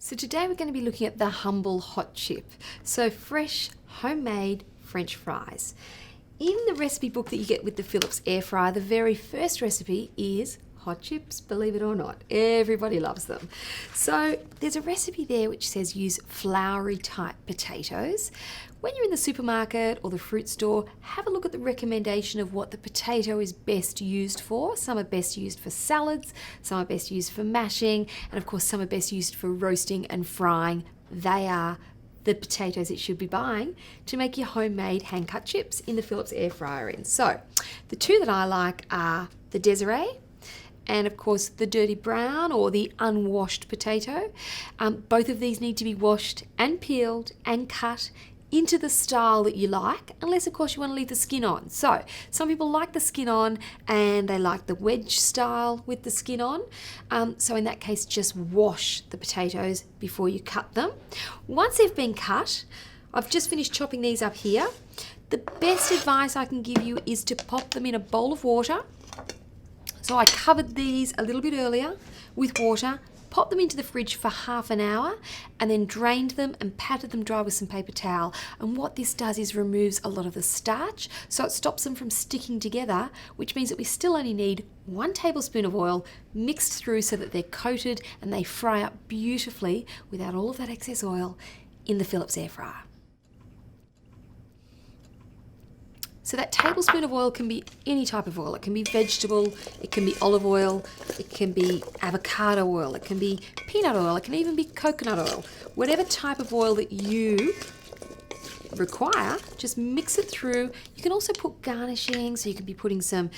So today we're going to be looking at the humble hot chip. So fresh, homemade French fries. In the recipe book that you get with the Philips air fryer, the very first recipe is hot chips, believe it or not. Everybody loves them. So there's a recipe there which says use floury type potatoes. When you're in the supermarket or the fruit store, have a look at the recommendation of what the potato is best used for. Some are best used for salads, some are best used for mashing, and of course some are best used for roasting and frying. They are the potatoes that you should be buying to make your homemade hand-cut chips in the Philips air fryer in. So the two that I like are the Desiree and of course the dirty brown or the unwashed potato. Both of these need to be washed and peeled and cut into the style that you like, unless of course you want to leave the skin on. So some people like the skin on and they like the wedge style with the skin on. So in that case, just wash the potatoes before you cut them. Once they've been cut, I've just finished chopping these up here. The best advice I can give you is to pop them in a bowl of water. So I covered these a little bit earlier with water, popped them into the fridge for half an hour and then drained them and patted them dry with some paper towel. And what this does is removes a lot of the starch, so it stops them from sticking together, which means that we still only need 1 tablespoon of oil mixed through so that they're coated and they fry up beautifully without all of that excess oil in the Philips air fryer. So that tablespoon of oil can be any type of oil. It can be vegetable, it can be olive oil, it can be avocado oil, it can be peanut oil, it can even be coconut oil. Whatever type of oil that you require, just mix it through. You can also put garnishing, so you can be putting some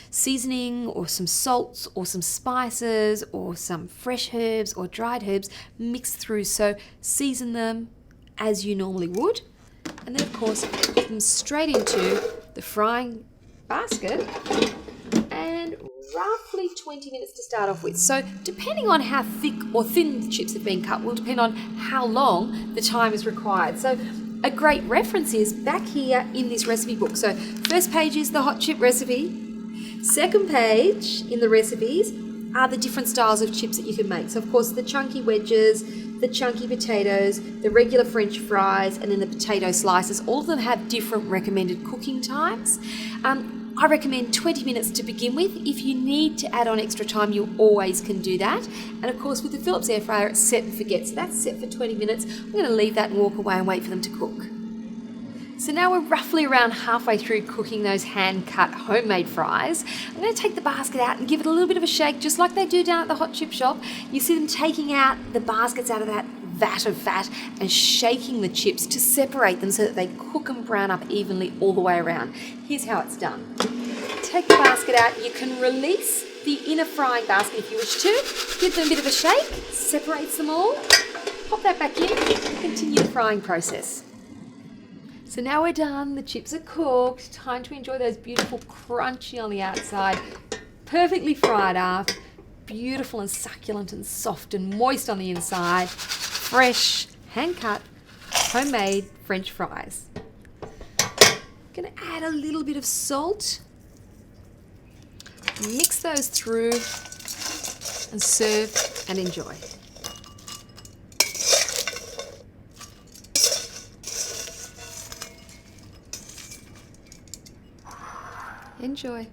seasoning or some salts or some spices or some fresh herbs or dried herbs mixed through. So season them as you normally would. And then of course put them straight into the frying basket and roughly 20 minutes to start off with. So depending on how thick or thin the chips have been cut will depend on how long the time is required. So a great reference is back here in this recipe book. So first page is the hot chip recipe. Second page in the recipes are the different styles of chips that you can make. So of course the chunky wedges, the chunky potatoes, the regular French fries, and then the potato slices. All of them have different recommended cooking times. I recommend 20 minutes to begin with. If you need to add on extra time, you always can do that. And of course with the Philips air fryer, it's set and forget. So that's set for 20 minutes. I'm going to leave that and walk away and wait for them to cook. So now we're roughly around halfway through cooking those hand-cut homemade fries. I'm going to take the basket out and give it a little bit of a shake, just like they do down at the hot chip shop. You see them taking out the baskets out of that vat of fat and shaking the chips to separate them so that they cook and brown up evenly all the way around. Here's how it's done. Take the basket out. You can release the inner frying basket if you wish to. Give them a bit of a shake, separates them all. Pop that back in and continue the frying process. So now we're done, the chips are cooked, time to enjoy those beautiful crunchy on the outside, perfectly fried up, beautiful and succulent and soft and moist on the inside, fresh, hand-cut, homemade French fries. Gonna add a little bit of salt, mix those through and serve and enjoy. Enjoy.